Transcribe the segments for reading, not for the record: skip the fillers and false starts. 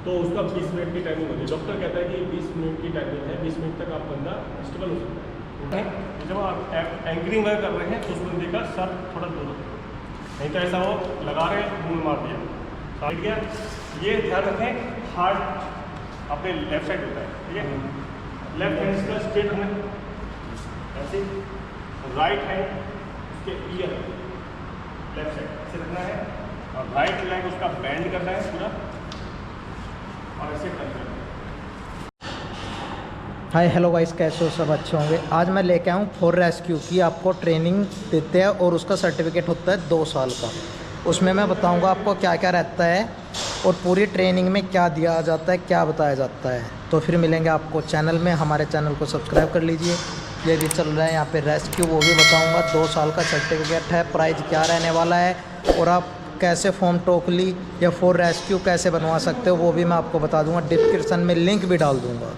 तो उसका 20 मिनट की टाइमिंग होती है। डॉक्टर कहता है कि 20 मिनट की टाइमिंग है, 20 मिनट तक आप बंदा स्टेबल हो सकता है। जब आप एंकरिंग वगैरह कर रहे हैं तो उस बंदे का सर थोड़ा दूर होता है, नहीं तो ऐसा वो लगा रहे हैं मुँह मार दिया काट गया। ये ध्यान रखें, हार्ट अपने लेफ्ट साइड होता है, ठीक है। लेफ्ट हैंड इसका स्ट्रेट हमें ऐसे, राइट हैंड उसके ईयर लेफ्ट साइड ऐसे रखना है, और राइट लेग उसका बैंड करना है पूरा, और ऐसे टर्न करना है। हाय हेलो गाइस, कैसे हो? सब अच्छे होंगे। आज मैं लेके आया हूँ फॉर रेस्क्यू की। आपको ट्रेनिंग देते हैं और उसका सर्टिफिकेट होता है 2 साल का। उसमें मैं बताऊँगा आपको क्या क्या रहता है और पूरी ट्रेनिंग में क्या दिया जाता है, क्या बताया जाता है। तो फिर मिलेंगे आपको चैनल में। हमारे चैनल को सब्सक्राइब कर लीजिए। ये भी चल रहा है यहाँ पे रेस्क्यू, वो भी बताऊँगा। 2 साल का सर्टिफिकेट है, प्राइस क्या रहने वाला है, और आप कैसे फॉर्म टोकली या फॉर रेस्क्यू कैसे बनवा सकते हो वो भी मैं आपको बता दूंगा। डिस्क्रिप्शन में लिंक भी डाल दूंगा।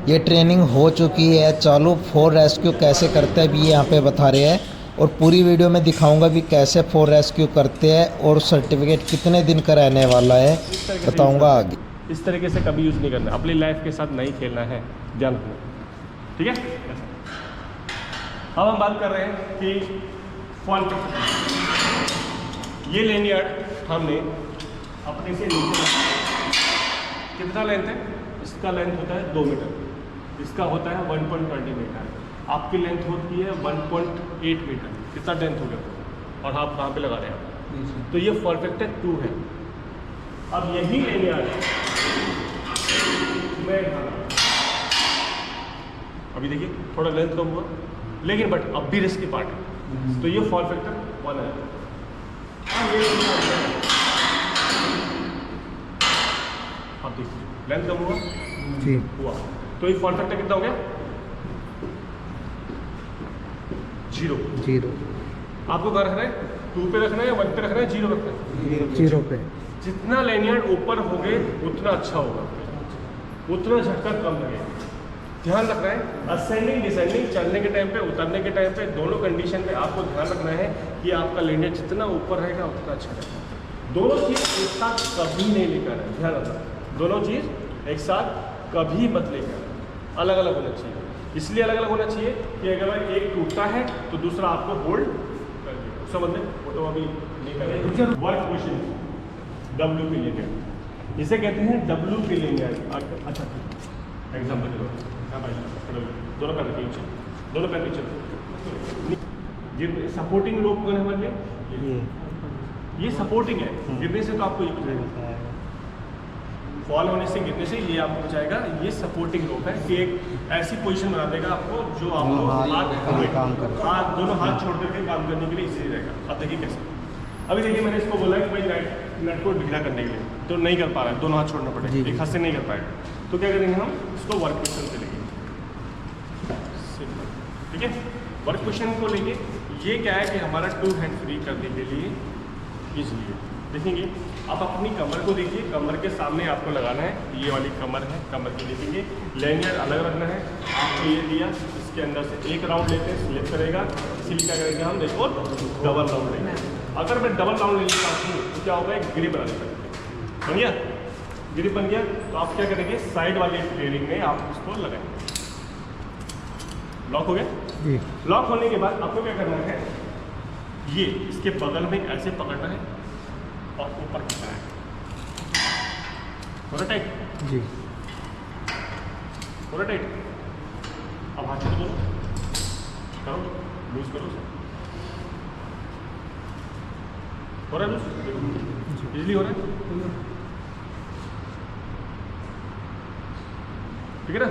ये ट्रेनिंग हो चुकी है चालू। फॉर रेस्क्यू कैसे करते हैं भी ये यहाँ पे बता रहे हैं, और पूरी वीडियो में दिखाऊंगा भी कैसे फॉर रेस्क्यू करते हैं और सर्टिफिकेट कितने दिन का रहने वाला है, बताऊंगा आगे। इस तरीके से कभी यूज़ नहीं करना, अपनी लाइफ के साथ नहीं खेलना है, ध्यान रखना, ठीक है। अब हम बात कर रहे हैं कि फॉल, ये लेनियार्ड हमने अपने से नीचे, कितना लेंथ है इसका? लेंथ होता है 2 मीटर, इसका होता है 1.20 मीटर, आपकी लेंथ होती है 1.8 मीटर। कितना लेंथ हो गया, और आप कहाँ पे लगा रहे हैं आप? तो ये परफेक्ट 2 है। अब यही लेनियार्ड मैं अभी देखिए थोड़ा लेंथ कम हुआ, लेकिन बट अब भी रिस्की पार्ट है, तो ये फॉल फैक्टर 1 है। अब देखिए लेंथ कम हुआ जी हुआ, तो ये फॉल फैक्टर कितना हो गया? 0। आपको क्या रखना है? 2 पे रखना है या 1 पे रखना है, 0 रखना है? 0 पे। जितना लेनियार्ड ऊपर हो गए उतना अच्छा होगा, उतना झटका कम लगेगा। ध्यान रखना है, असेंडिंग डिसेंडिंग चलने के टाइम पे, उतरने के टाइम पे, दोनों कंडीशन पे आपको ध्यान रखना है कि आपका लेनियर जितना ऊपर रहेगा उतना अच्छा रहेगा। दोनों चीज़ एक साथ कभी नहीं लेकर है, ध्यान रखना, दोनों चीज़ एक साथ कभी मत लेकर, अलग अलग होना चाहिए। इसलिए अलग अलग होना चाहिए कि अगर एक टूटता है तो दूसरा आपको होल्ड कर देगा। समझ में? वो तो अभी नहीं करेंगे। वर्क क्वेश्चन W के लिए, इसे कहते हैं W के लिए। अच्छा एग्जाम्पल दे दो, हाँ भाई दोनों पैर नीचे, दोनों पैर नीचे। गिरने सपोर्टिंग रोप कौन है हमारे लिए? ये सपोर्टिंग है। गिरने से तो आपको ये बचाएगा, फॉल होने से, गिरने से ये आपको बचाएगा। ये सपोर्टिंग रोप है कि एक ऐसी पोजीशन बना देगा आपको जो आपको हाथ दोनों हाथ छोड़ करके काम करने के लिए इजी रहेगा। अब देखिए कैसे। अभी देखिए मैंने इसको बोला कि भाई नेट को ढीला करने के लिए, तो नहीं कर पा रहा है, दोनों हाथ छोड़ना पड़ेगा, एक हाथ से नहीं कर पाएगा। तो क्या करेंगे हम? इसको वर्क क्वेश्चन से लेंगे, ठीक है। वर्क क्वेश्चन को लेंगे। ये क्या है कि हमारा 2 हैंड फ्री करने के लिए इसलिए देखेंगे। आप अपनी कमर को देखिए, कमर के सामने आपको लगाना है, ये वाली कमर है, कमर की देखेंगे। लेनियर अलग रखना है। आपको ये दिया, इसके अंदर से एक राउंड लेते हैं, स्लिप करेगा, इसीलिए क्या करेंगे हम? देखो डबल राउंड लेंगे। अगर मैं डबल राउंड लेने चाहती हूँ तो क्या होगा? एक ग्रिप बना देगा, बन गया, ग्रिप बन गया। तो आप क्या करेंगे? साइड वाले बेयरिंग में आप इसको लगाएंगे। लॉक हो गया। लॉक होने के बाद आपको क्या करना है? ये इसके बगल में ऐसे पकड़ना है और ऊपर खींचना है, पूरा टाइट जी, पूरा टाइट। अब हाथ से बोलो, करो लूज करो, हो रहा है लूज, इजली हो रहा है, ठीक है ना।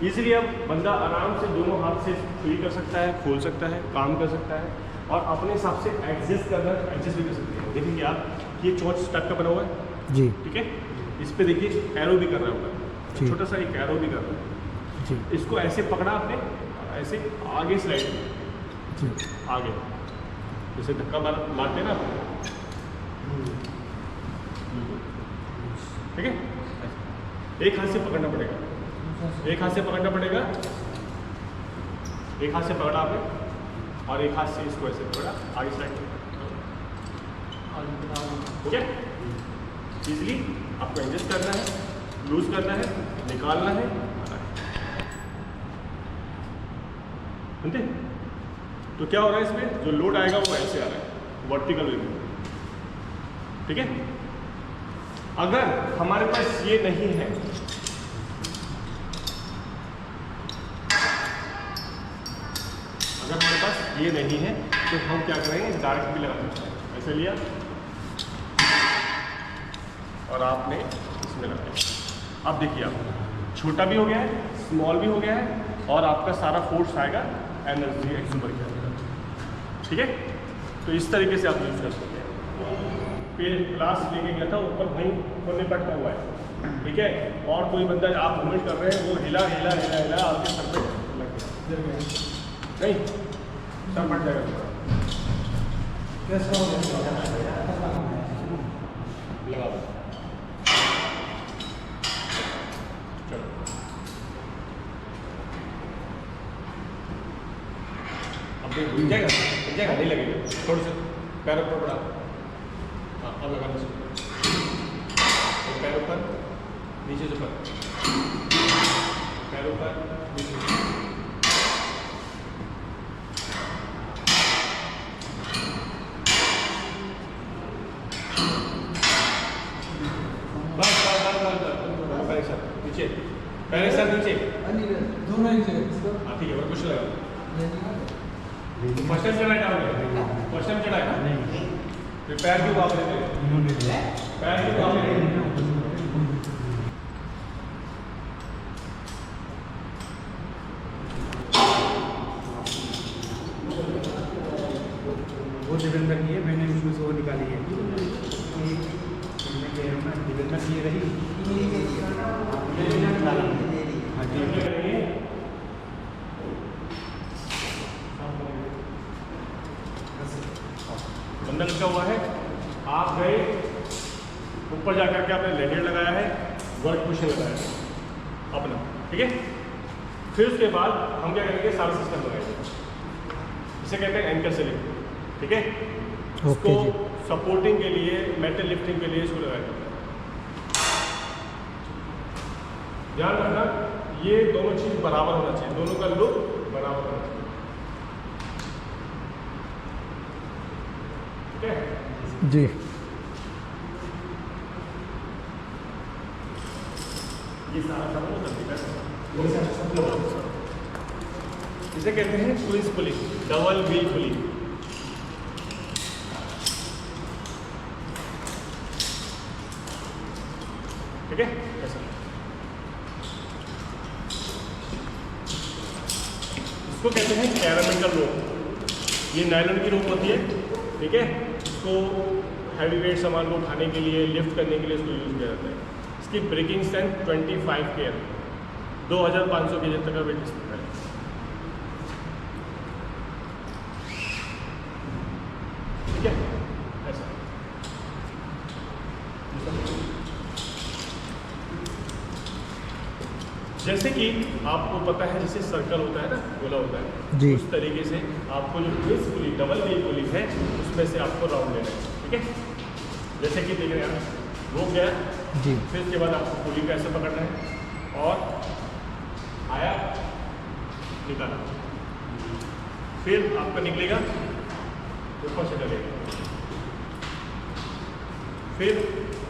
इजीली अब बंदा आराम से दोनों हाथ से फ्री कर सकता है, खोल सकता है, काम कर सकता है, और अपने हिसाब से एडजस्ट करना, एडजस्ट भी कर सकते हैं। देखेंगे आप, ये चोंच टाइप का बना हुआ है जी, ठीक है। इस पे देखिए एरो भी कर रहा होगा, छोटा सा एक एरो भी कर रहा है जी। इसको ऐसे पकड़ा आपने, ऐसे आगे स्लाइड जी, आगे जैसे धक्का मारते हैं ना, ठीक है। एक हाथ से पकड़ना पड़ेगा, एक हाथ से पकड़ना पड़ेगा, एक हाथ से पकड़ा आपने और एक हाथ से इसको ऐसे पकड़ा, आगे साइड हो गया। इजीली आपको एडजस्ट करना है। लूज करना है, निकालना है, समझे? तो क्या हो रहा है इसमें, जो लोड आएगा वो ऐसे आ रहा है वर्टिकल वे में, ठीक है। अगर हमारे पास ये नहीं है, अगर हमारे पास ये नहीं है तो हम क्या करेंगे, डायरेक्ट भी लगा सकते हैं। ऐसे लिया और आपने इसमें लगाया। अब देखिए आप छोटा भी हो गया है, स्मॉल भी हो गया है, और आपका सारा फोर्स आएगा एनर्जी एक्सुबर के अंदर, ठीक है। तो इस तरीके से आप यूज कर सकते हैं। फिर क्लास लेके गया था, ऊपर वहीं कोने पटका हुआ है, ठीक है। और कोई बंदा आप मूवमेंट कर रहे हैं, वो हिला हिला हिला हिला आपके सर पे लग गया, नहीं सर पट जाएगा, लगा दो। चलो अब हिल जाएगा, हिल जाएगा, नहीं लगेगा, थोड़ा सा पैर ऊपर बढ़ा, हाँ अब लगा दो, पैर ऊपर नीचे से ऊपर, पैर ऊपर नीचे से, बस बस बस बस पैर एक साथ नीचे, पैर एक साथ नीचे, दोनों ही जगह हाँ ठीक है, और कुछ लगा। फर्स्ट टाइम चढ़ाया था, फर्स्ट टाइम चढ़ाया नहीं, फिर पैर क्यों वापस लेते, पैर क्यों वापस लेते, वो दिवेंद्र की है, मैंने उसमें से वो निकाली है। दिवेंद्र की रही हाँ जी, बंधन का हुआ है, आप गए ऊपर जाकर के आपने लेनियर लगाया है, वर्क कुशन लगाया है अपना, ठीक है। फिर उसके बाद हम क्या करेंगे, सारा सिस्टम लगाएंगे, इसे कहते हैं एंकर सेलिंग, ठीक है। उसको सपोर्टिंग के लिए, मेटल लिफ्टिंग के लिए इसको लगाया जाता है। ध्यान रखना ये दोनों चीज़ बराबर होना चाहिए, दोनों का लुक बराबर होना चाहिए, ठीक है जी। ये सारा काम वो करने का, इसे कहते हैं twins pulling, double wheel pulling, ठीक है। ऐसा इसको कहते हैं कैरामिकल रोप, ये नायलॉन की रोप होती है, ठीक है। इसको हैवी वेट सामान को उठाने के लिए, लिफ्ट करने के लिए इसको यूज़ किया जाता है। इसकी ब्रेकिंग स्ट्रेंथ 25 kN, 2500 kg तक का वेट सकता है, ठीक है। ऐसा जैसे कि आपको पता है, जैसे सर्कल होता है ना, गोला होता है जी, उस तरीके से आपको जो ट्विंस पुली, डबल व्हील पुलिंग है, उसमें से आपको राउंड लेना है, ठीक है। जैसे कि देख रहे हैं आप, रोक गया जी, फिर उसके बाद आपको पुली को ऐसे पकड़ना है और आया निकाला, फिर आपका निकलेगा ऊपर से चलेगा, फिर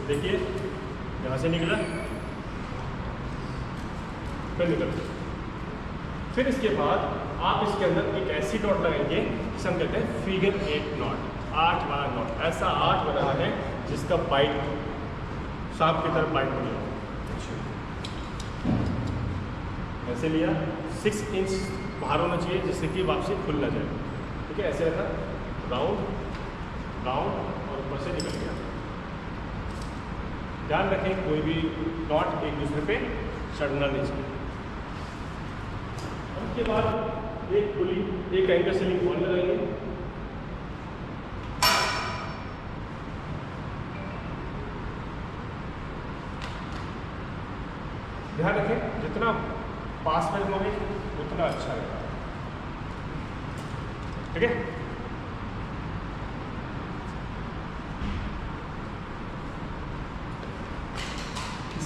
देखिए यहाँ से निकला, फिर निकल, फिर इसके बाद आप इसके अंदर एक ऐसी डॉट लगाएंगे जिसे हम कहते हैं फिगर 8 नॉट, 8 वाला नॉट। ऐसा 8 बनाना है जिसका बाइट सांप की तरफ बाइट बनी, ऐसे लिया, 6 इंच बाहर होना चाहिए जिससे कि वापसी खुल ना जाए, ठीक है। ऐसे रखा, राउंड राउंड और ऊपर से निकल गया। ध्यान रखें कोई भी डॉट एक दूसरे पे चढ़ना नहीं चाहिए। उसके बाद एक पुली, एक एंकर सेलिंग बॉल लगाएंगे, ध्यान रखें जितना पास में रखोगे उतना अच्छा रहेगा, ठीक है।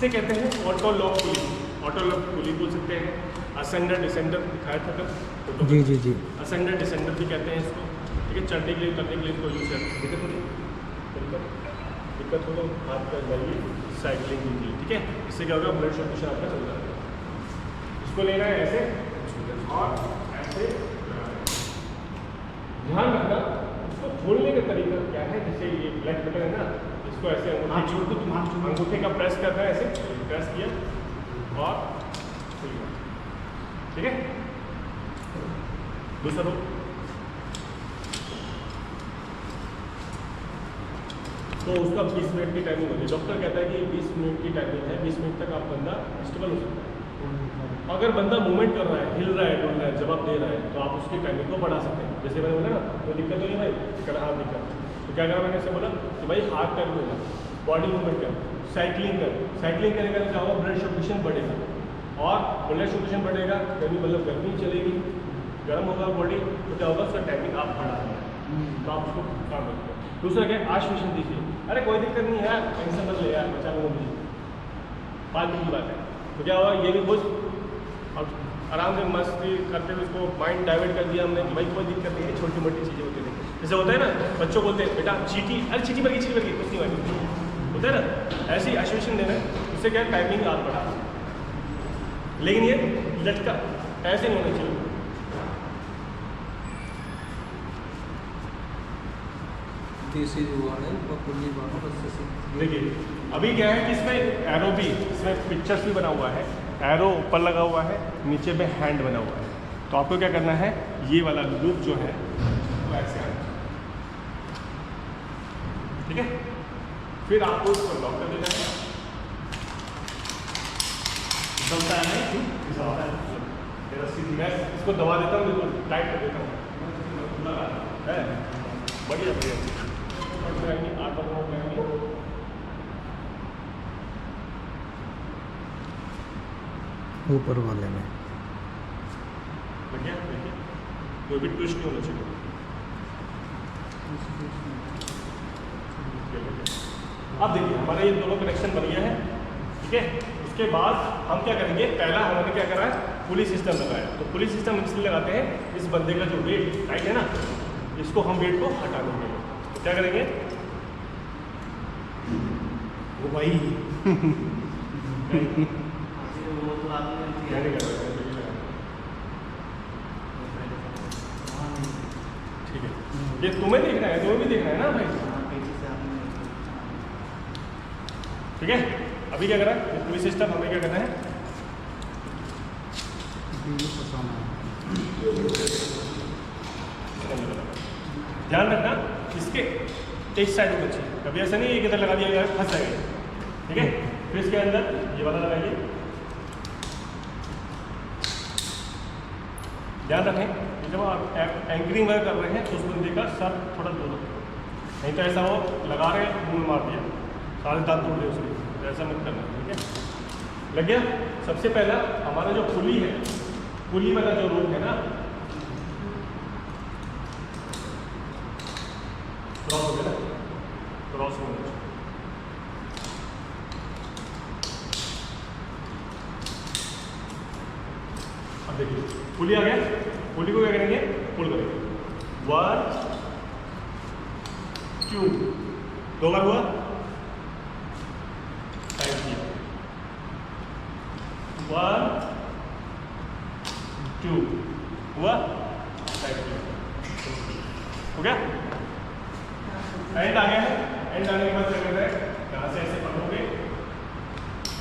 इसे कहते हैं ऑटो लॉक पुली। ऑटो लॉक पुली बोल सकते हैं, असेंडर डिसेंडर दिखाया था कब। जी जी जी। असेंडर डिसेंडर भी कहते हैं इसको, ठीक है। चढ़ने के लिए उतरने के लिए इसको यूज़ करते हैं। दिक्कत हो तो हाथ कर जाइए, साइकिलिंग कीजिए, ठीक है। इससे क्या होगा, ब्लड सर्कुलेशन आपका चल जाएगा। इसको लेना है ऐसे और ऐसे, ध्यान रखना इसको खोलने का तरीका क्या है। जैसे ये ब्लैक बटन है ना, इसको ऐसे अंगूठे का प्रेस करना है, ऐसे प्रेस किया और खुल गया, ठीक है। दूसरा रो, तो उसका 20 मिनट की टाइमिंग होती है। डॉक्टर कहता है कि 20 मिनट की टाइमिंग है, 20 मिनट तक आप बंदा स्टेबल हो सकता है। अगर बंदा मूवमेंट कर रहा है, हिल रहा है, डुल रहा है, जवाब दे रहा है, तो आप उसकी टाइमिंग को बढ़ा सकते हैं। जैसे मैंने बोला ना, कोई दिक्कत नहीं है भाई, कल हाथ दिक्कत, तो क्या करा मैंने ऐसे बोला कि भाई हाथ कर लो, बॉडी मूवमेंट कर, साइकिलिंग कर। साइकिलिंग करेगा तो क्या होगा, ब्लड सर्कुलेशन बढ़ेगा, और ब्लड सर्कुलेशन बढ़ेगा, गर्मी मतलब गर्मी चलेगी, गर्म होगा बॉडी, तो क्या होगा, उसका टाइमिंग आप बढ़ा देंगे। तो आप उसको काम करते हैं। दूसरा क्या, आश्वासन दीजिए, अरे कोई दिक्कत नहीं है यार, टेंशन मत ले यार, बचा लूँगा मुझे, 5 दिन की बात है। तो क्या हुआ, ये भी कुछ अब आराम से मस्ती करते हुए उसको माइंड डाइवर्ट कर दिया हमने कि भाई कोई दिक्कत नहीं है, छोटी मोटी चीज़ें होती हैं। जैसे होता है ना, बच्चों बोलते हैं बेटा चीटी, अरे चीटी बन गई, कुछ नहीं बनी, होता है ना। ऐसे ही आश्वासन देना है, उससे क्या टाइमिंग आप बढ़ा, लेकिन ये लटका ऐसे नहीं होना चाहिए। देखिए अभी क्या है कि इसमें एरो भी, इसमें पिक्चर्स भी बना हुआ है, एरो ऊपर लगा हुआ है, नीचे में हैंड बना हुआ है। तो आपको क्या करना है, ये वाला लूप जो है वो ऐसे आना, ठीक है। फिर आपको इसको लॉक कर देना है, चलता है नहीं, मैं इसको दबा देता हूँ, बिल्कुल टाइट कर देता हूँ, बढ़िया बढ़िया। ऊपर वाले में देखिए कोई भी ट्विस्ट नहीं होना चाहिए। अब देखिए हमारा ये दोनों कनेक्शन बन गया है, ठीक है। उसके बाद हम क्या करेंगे, पहला हमने क्या करा है, पुली सिस्टम लगाया। तो पुली सिस्टम इसलिए लगाते हैं, इस बंदे का जो वेट राइट है ना, इसको हम वेट को हटा देंगे। तो क्या करेंगे, वो भाई ठीक है, ये तुम्हें देखना है, तुम्हें भी देखना है ना भाई, ठीक है। अभी क्या करा, पुली सिस्टम हमें क्या करना है, ध्यान रखना इसके एक साइड में बच्चे, कभी ऐसा नहीं एक इधर लगा दिया गया फंस जाएगा, ठीक है। फिर इसके अंदर ये वाला लगाइए, ध्यान रखें कि जब आप एंकरिंग वर्क कर रहे हैं तो उस बंदे का सर थोड़ा दूर हो, नहीं तो ऐसा हो लगा रहे हैं मुंह मार दिया, सारे दांत तोड़ दिए उसके, तो ऐसा मत करना, ठीक है। लग गया। सबसे पहला हमारा जो पुली है, पुली वाला जो रोप है ना, क्रॉस हो गया, क्रॉस हो गया। अब देखिए पुली आ गया, पुली को क्या करेंगे, पुल करेंगे, 1 2, 2 बार हुआ, टाइट किया, 1 2 हुआ, टाइट किया, हो गया। एंड आ गया है, एंड आने के बाद क्या करना है, यहाँ से ऐसे पकड़ोगे,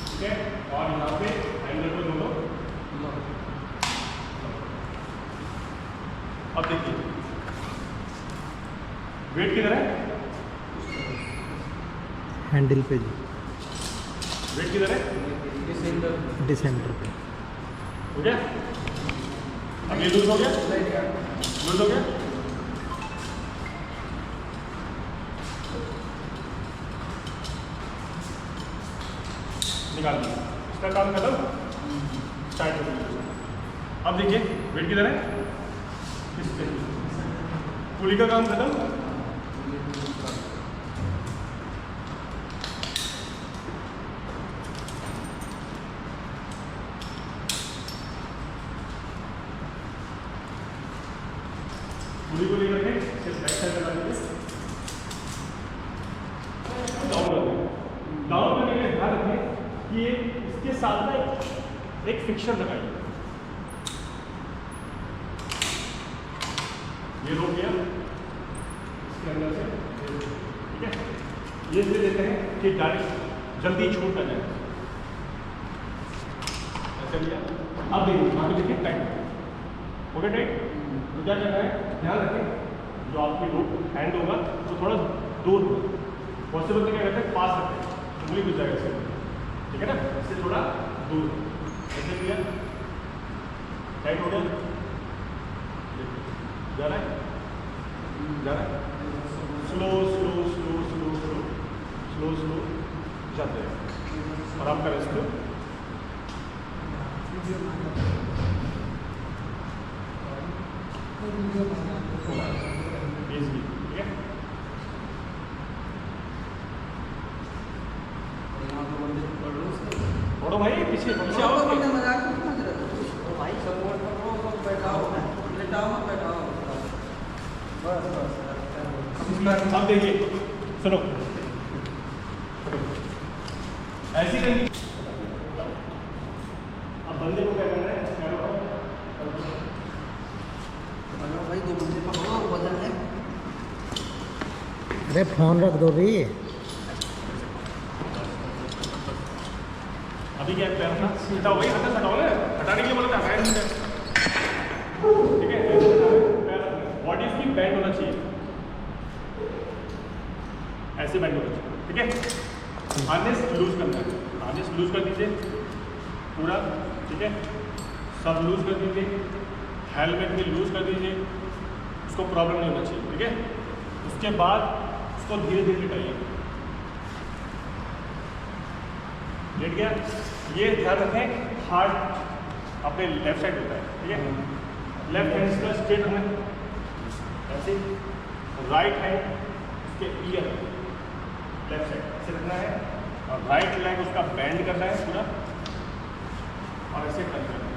ठीक है, और यहाँ पे एंगल को दोनों। अब देखिए वेट किधर है, हैंडल पे जी, वेट किधर है, डिसेंटर पे। हो गया। अब ये लूज हो गया, लूज हो गया, निकाल दिया, इसका काम खत्म, स्टार्ट हो गया। अब देखिए वेट किधर है, पुली का काम खत्म, पूरी को लेकर के सिर्फ बैक साइड लगा दीजिए, डाउन कर दीजिए। डाउन करने के लिए ध्यान रखिए कि इसके साथ में एक फिक्सर लगाइए। ये रोक गया इसके अंदर से, ठीक है। ये इसलिए देते हैं कि डायरेक्ट जल्दी छूट ना जाए। ऐसे लिया, अब देखिए वहाँ पे देखिए टाइट हो गया। टाइट तो क्या करना है, ध्यान रखें जो आपकी रोप हैंड होगा तो थोड़ा दूर होगा। पॉसिबल तो क्या करते हैं, पास रखते हैं, उंगली घुस जाएगा इससे, ठीक है ना। इससे थोड़ा दूर ऐसे लिया, टाइट हो गया, जा रहा है, जा रहा है, slow slow slow slow slow slow slow जाते हैं। और आपका रेस्ट इजी, ठीक है। पढ़ो भाई, पीछे पीछे आओ। भाई सपोर्ट करो, बैठाओ, लेटाओ मत बैठाओ, बस बस। अब देखिए, सुनो, ऐसी करनी। अब बंदे को क्या करना है, भाई 2 बंदे पकड़ो, वजन है। अरे फ़ोन रख दो भी। अभी क्या पैर था, हटाओ भाई, हाथ हटाओ ना, हटाने के लिए बोला था, हैंड ठीक है। बॉडी इसकी बैंड होना चाहिए, ऐसे बैंड होना चाहिए, ठीक है। हार्नेस लूज करना है, हार्नेस लूज कर दीजिए पूरा, ठीक है। सब लूज कर दीजिए, हेलमेट भी लूज कर दीजिए, उसको प्रॉब्लम नहीं होना चाहिए, ठीक है। उसके बाद उसको धीरे धीरे लिटाइए। लेट गया, ये ध्यान रखें हार्ट अपने लेफ्ट साइड होता है, ठीक है। लेफ्ट हैंड इसका स्ट्रेट रखना है ऐसे, राइट हैंड उसके ईयर लेफ्ट साइड ऐसे रखना है, और राइट लेग उसका बैंड करना है पूरा, और ऐसे टर्न करना है।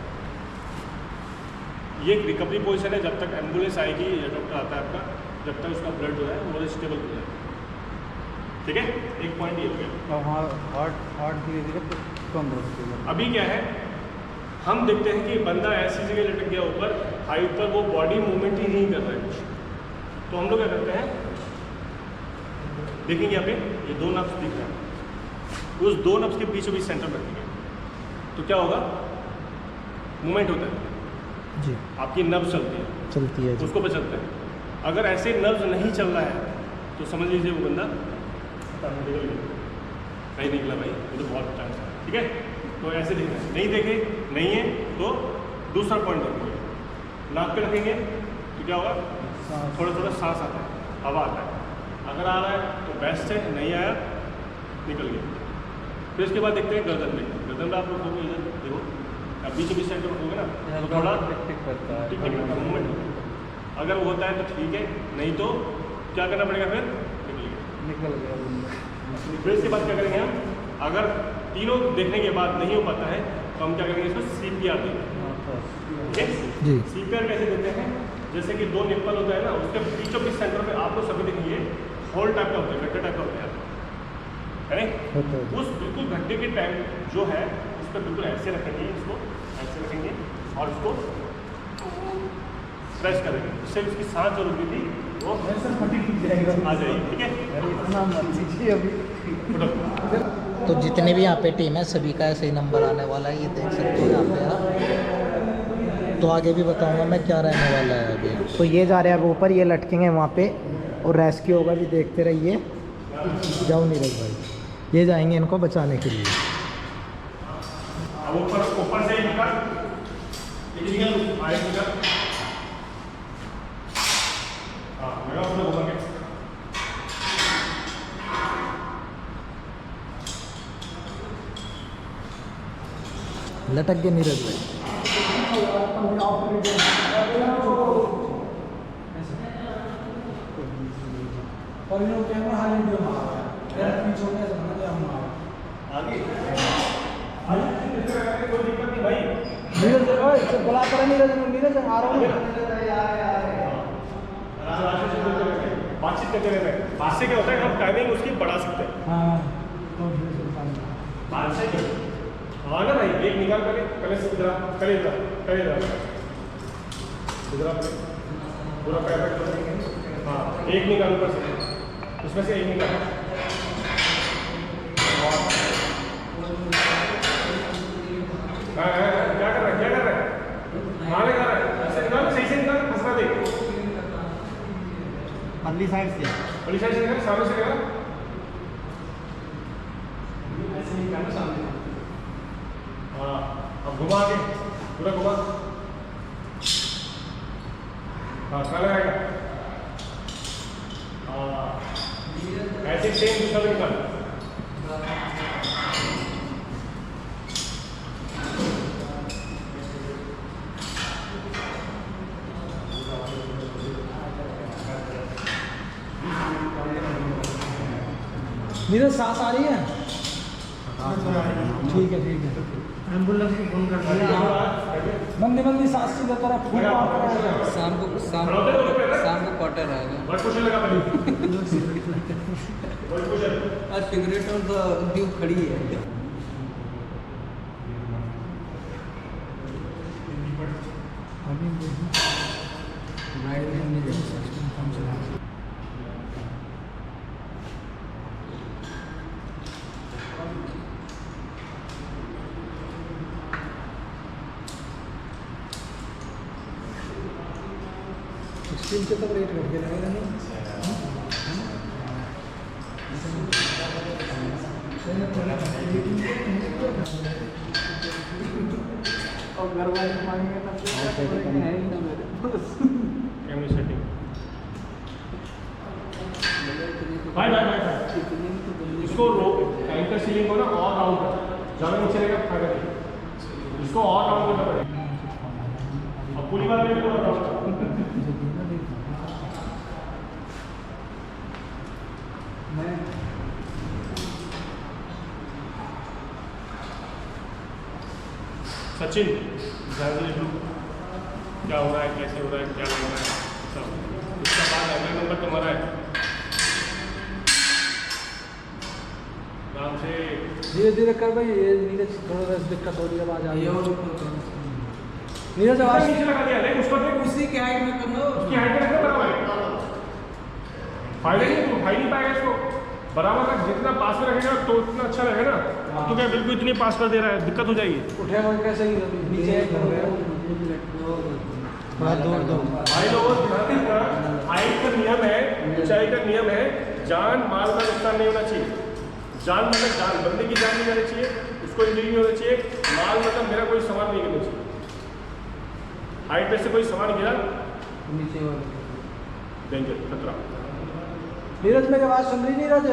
ये एक रिकवरी पोजीशन है, जब तक एम्बुलेंस आएगी या डॉक्टर आता है आपका, जब तक उसका ब्लड जो है वो स्टेबल हो जाए, ठीक है। एक पॉइंट ये हो गया। हार्ट धीरे धीरे कम होती है। अभी क्या है, हम देखते हैं कि बंदा ऐसी जगह लटक गया ऊपर, हाइट पर, वो बॉडी मूवमेंट ही नहीं कर रहा है कुछ, तो हम लोग क्या करते हैं, देखेंगे यहाँ पे ये 2 नब्स दिख रहा है, उस 2 नब्स के बीचों बीच सेंटर में रखेंगे, तो क्या होगा, मूवमेंट होता है जी, आपकी नब्स चलती है चलती है जी। उसको बचलता है। अगर ऐसे नब्स नहीं चल रहा है तो समझ लीजिए वो बंदा निकल गया, नहीं निकला भाई, वो तो बहुत चांस है, ठीक है। तो ऐसे देखना है, नहीं देखे नहीं है तो दूसरा पॉइंट देखेंगे, नाक पे रखेंगे तो क्या होगा, थोड़ा थोड़ा सांस आता है, हवा आता है। अगर आ रहा है तो बेस्ट है, नहीं आया निकल गया। फिर इसके बाद देखते हैं गर्दन में, गर्दन में आप लोग होंगे इधर देखो, अब बीच बीच सेंटर होगे ना, तो थोड़ा टिक करता है, मूवमेंट होता है। अगर वो होता है तो ठीक है, नहीं तो क्या करना पड़ेगा, फिर निकल गया। फिर इसके बाद क्या करेंगे हम, अगर तीनों देखने के बाद नहीं हो पाता है तो हम क्या करेंगे, इसको CPR देंगे, ठीक है जी। CPR कैसे देते हैं, जैसे कि 2 निप्पल होता है ना, उसके बीचों बीच सेंटर पे आप लोग सभी देखेंगे होल टाइप का होता है, गड्ढे टाइप का होता है नहीं, उस बिल्कुल गड्ढे के टाइम जो है उस पर बिल्कुल ऐसे रखेंगे, इसको ऐसे रखेंगे और इसको प्रेस करेंगे, उससे उसकी सांस जो रुकी थी वो आ जाएगी, ठीक है। तो जितने भी यहाँ पे टीम है सभी का ऐसे ही नंबर आने वाला है, ये देख सकते हो यहाँ पे आप। तो आगे भी बताऊंगा मैं क्या रहने वाला है आगे। तो ये जा रहे हैं अब ऊपर, ये लटकेंगे वहाँ पे और रेस्क्यू होगा भी, देखते रहिए। जाओ नीरज भाई, ये जाएंगे इनको बचाने के लिए। अब ऊपर से ही निकाल, हाँ लगा उसमें होगा क्या, लटक गए नीरज भाई। और इन लोग कैमरा हाल वीडियो में आ रहा है, पीछे होने से बना हम आगे कोई दिक्कत नहीं भाई। नीरज ओए बुला कर नीरज आ रहा हूं। बातचीत करते रहना है। इससे क्या होता है, हम टाइमिंग उसकी बढ़ा सकते हैं। हाँ तो फिर चलता है। हाँ ना भाई, एक निकाल कर पहले से इधर करे इधर पूरा पैर रख। हाँ, एक निकाल ऊपर से, उसमें से एक निकाल। हाँ, क्या कर रहा है हाँ लगा रहा है, ऐसे निकाल, सही से निकाल, फंसना दे। अगली साइड से निकाल, सामने से निकाल, ऐसे निकाल सामने। हाँ, अब घुमा के पूरा घुमा। हाँ, कहाँ लगाएगा? हाँ, ऐसे सेम दूसरा भी निकाल। नीरज सांस आ रही है? ठीक है एम्बुलेंस को फोन कर दिया। मंदी सांस से लेता रहा फूल शाम को क्वार्टर आएगा बस कुछ लगा पड़ी। और सिगरेट और ड्यू खड़ी है। स्टील के तक रेट करके लगेगा नहीं। और घर वाले मांगेंगे तब है ही ना मेरे कैमरे सेटिंग। भाई इसको एंकर सीलिंग को ना और राउंड कर, ज़्यादा नीचे रहेगा फायदा नहीं, इसको और राउंड करना पड़ेगा। अब पूरी बात में पूरा राउंड सचिन ध्यान से लिख, क्या हो रहा है, कैसे हो रहा है, क्या लग रहा है सब। उसका बाद अगला नंबर तुम्हारा है। आराम से धीरे धीरे कर भाई। ये नीरज थोड़ा सा दिक्कत हो रही है, आवाज आ रही है। नीरज आवाज नीचे लगा दिया, देख उसको, देख उसी के हाइट में करना, उसकी हाइट में रखना बराबर है। फायदा नहीं, तू भाई नहीं पाएगा इसको बराबर रख। जितना पास में रखेगा तो उतना अच्छा रहेगा ना। अब तो क्या बिल्कुल इतनी पास कर दे रहा है, दिक्कत हो जाएगी। उठेगा कैसे ही नीचे थोड़ा दूर भाई लोगों ध्यान रखना, हाइट का नियम है, ऊंचाई का नियम है, जान माल का नुकसान नहीं होना चाहिए। जान मतलब जान, बंदे की जान नहीं जानी चाहिए, उसको इंजरी नहीं होना चाहिए। माल मतलब मेरा कोई सामान नहीं गिरना चाहिए। हाइट पे से कोई सामान गिरा, नीचे डेंजर, खतरा। नीरज मेरी आवाज सुन रही नीरज?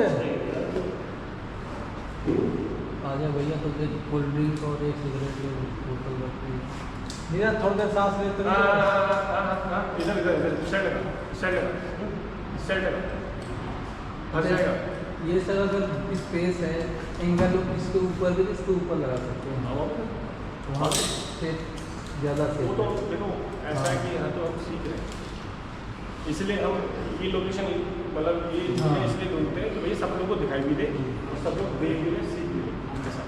आजा भैया, तो कोल्ड ड्रिंक और एक सिगरेट बोतल रखी। नीरज थोड़ी देर सांस लेते इधर इधर इधर साइड लगा, साइड लगा, साइड लगा, फंस जाएगा। ये सर अगर स्पेस है, एंगल इसके ऊपर भी, इसके ऊपर लगा सकते हैं, वहाँ से ज़्यादा से। वो तो देखो ऐसा है कि यहाँ तो हम सीख रहे हैं, इसलिए हम ये लोकेशन मतलब ये इसलिए ढूंढते हैं कि भाई सब लोगों को दिखाई भी दे, सब लोग देख भी ले, सीख भी ले। ऐसा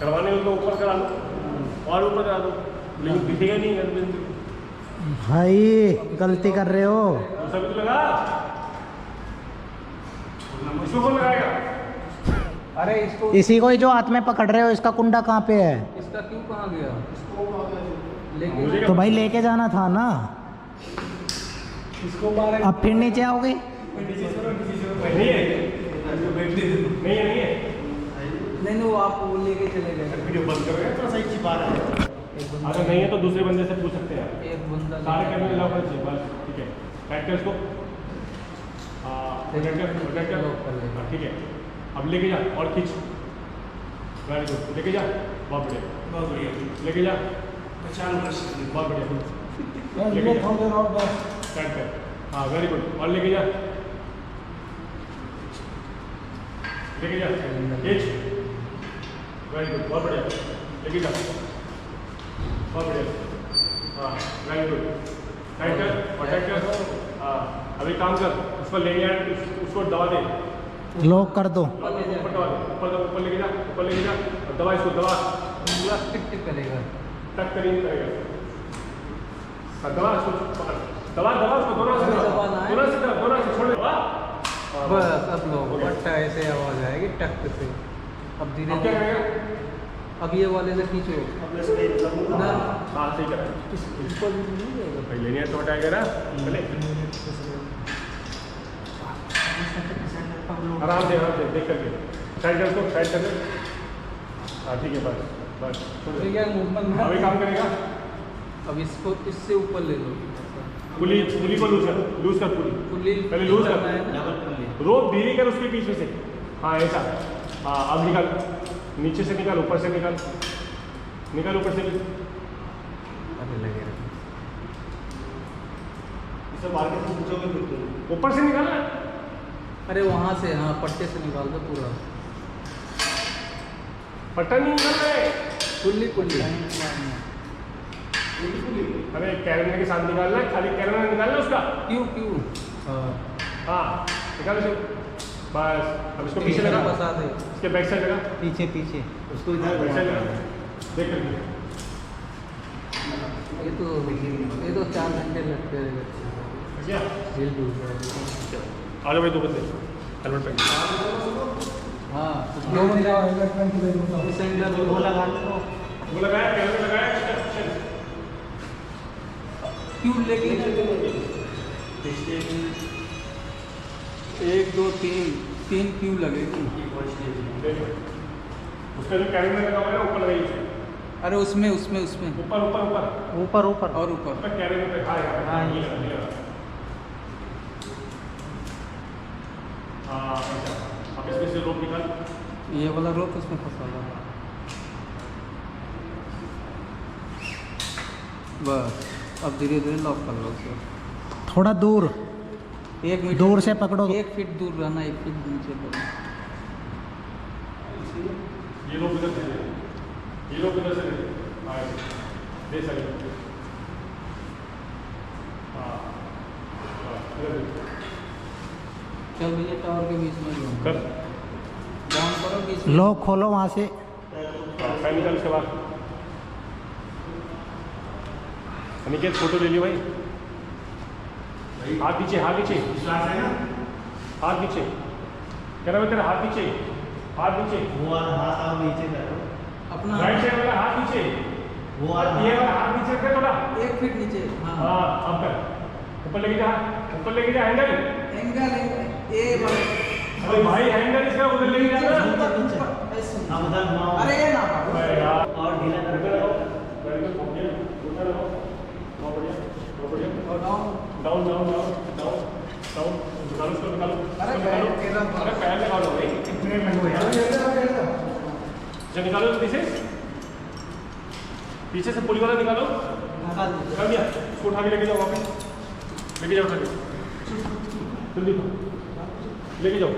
करवाने में तो ऊपर करा लो और ऊपर करा दो, लेकिन दिखेगा नहीं है। भाई गलती कर रहे हो। सभी तो लगा, इसको कौन लगाएगा? अरे इसको इसी को ही जो हाथ में पकड़ रहे हो, इसका कुंडा कहाँ पे है? इसका क्यों कहाँ गया? मुझे तो भाई लेके जाना था ना। इसको मारे अब फिर नीचे आओगे? नहीं है, नहीं है। नहीं वो आप वो लेके चले गए। वीडियो बंद कर रहे हैं, थोड़ा सा एक चीज बात है। एक बंदा, अगर नहीं है तो दूसरे बंदे से पूछ सकते हैं आप। एक बंदा सारे कैमरे लॉक कर दीजिए, बस ठीक है। बैठ कर इसको रोटेट कर, लॉक कर लेंगे। हाँ, ठीक है। अब लेके जा और खींच, वेरी गुड, लेके जा, बहुत बढ़िया, लेके जा, बहुत बढ़िया, नीरज थोड़ी देर और बस। स्टार्ट कर, हाँ वेरी गुड, और लेके जा, लेके जा, खींच, वेरी गुड, बहुत बढ़िया, लेके जा, बहुत बढ़िया, हाँ वेरी गुड, टाइट कर और टाइट कर, हाँ अभी काम कर, उसको ले गया, उसको दबा दे, लॉक कर दो। ऊपर दबा दे, ऊपर लेके जा, ऊपर लेके जा और दबा इसको, दबा पूरा टिक टिक करेगा। टक करेंगे करेगा। हाँ दबा इसको, पकड़, दबा दबा उसको, दोनों से अभी दबाना है। दोनों से छोड़ दे, दबा। हाँ, बस अब लो हो गया। बट्टा ऐसे आवाज़ आएगी टक से। अब धीरे अब क्या धीरे करेगा? अब ये वाले से खींचो ना। हाँ सही कर, ऊपर भी नहीं जाएगा। भाई लेनियर तो हटाएगा ना पहले, आराम से देख करके साइड कर दो, साइड कर दो। हाँ ठीक है, बस बस छोड़ दे। तो क्या मूवमेंट अभी काम करेगा। अब इसको इससे ऊपर ले लो। पुली को लूज कर पुली, पुली पहले लूज कर, करना है ना। रोप धीरे कर उसके पीछे से। हाँ ऐसा, हाँ अब निकाल, नीचे से निकाल, ऊपर से निकाल, निकाल ऊपर से भी। अरे लगे रहे। ऊपर से निकालना, अरे वहाँ से हाँ पट्टे से निकाल दो पूरा। पट्टा नहीं निकालना है, पुल्ली पुल्ली अरे कैरने के साथ निकालना है, खाली कैरना निकालना है उसका। क्यों क्यों हाँ निकाल इसे, बस अब इसको पीछे लगा, फंसा दे। इसके बैक साइड लगा, पीछे पीछे उसको इधर बैक साइड लगा, देख करके। ये तो 4 घंटे लगते हैं। क्या जेल डूब रहा आगे भाई, दो बंदे हेलमेट पहन, हाँ 2 घंटे सेंटर वो लगा लो। वो लगाया, कैमरे लगाया, क्यों लेके 1 2 3 क्यों लगेगी। उसका जो कैमरा लगा हुआ है ना ऊपर लगाइए, अरे उसमें उसमें उसमें ऊपर ऊपर ऊपर ऊपर ऊपर और ऊपर ऊपर कैमरे पे। हाँ यहाँ पे, हाँ, ये लगा। हाँ ऐसा, अब इसमें से रोप निकाल, ये वाला रोप उसमें फंसा हुआ है। बस अब धीरे धीरे लॉक कर लो उसे। थोड़ा दूर 1 मीटर दूर से पकड़ो। 1 फीट दूर रहना, 1 फीट नीचे करो। ये रोप इधर से दे, ये रोप इधर से दे, हाँ ऐसे, दे सही। हाँ इधर दे। चल भैया टावर के बीच में लो। कर, डाउन करो बीच में। लॉक खोलो वहाँ से। फैन निकाल उसके बाद। अनिकेत फोटो ले लियो भाई, हाथ नीचे, हाथ नीचे, हाथ नीचे, कह रहा तेरा हाथ नीचे, हाथ नीचे, अपना राइट साइड वाला हाथ नीचे, ये वाला हाथ नीचे कर थोड़ा। 1 फीट नीचे। हाँ हाँ अब कर, ऊपर लेके जा, ऊपर लेके जा हैंडल। एंगल ए वाले। अरे भाई हैंडल इसका उधर लेके जा ना। अरे ये ना अरे यार, और ढीला कर दो, वेरी गुड, ओके, उधर रहो, बहुत बढ़िया, बहुत बढ़िया। और down. Down down down down down, निकालो उसको, निकालो, अरे उसको निकालो। पैर तेरा- अरे पैर लगा लो भाई, कितने में हो यार। जो निकालो पीछे, पीछे से पुली वाला निकालो, निकाल दिया, उसको उठा के लेके जाओ वापस, लेके जाओ उठा के, जल्दी लेके जाओ।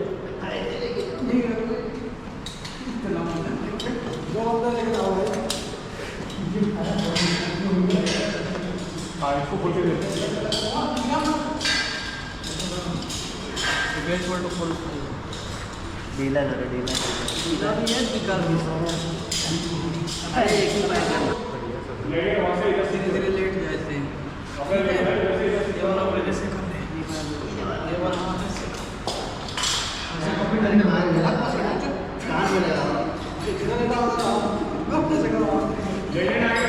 हाँ इसको खोल के दे, बेल्ट बोल्ट खोल। ढीला करो, ढीला ढीला भी है, निकाल भी। अरे एक ही बार करना। लेके वहाँ से इधर से धीरे धीरे लेट जाते हैं। अपने इधर से इधर से ये वाला पहले से कर ले। ये वाला हाथ से लेने आएगा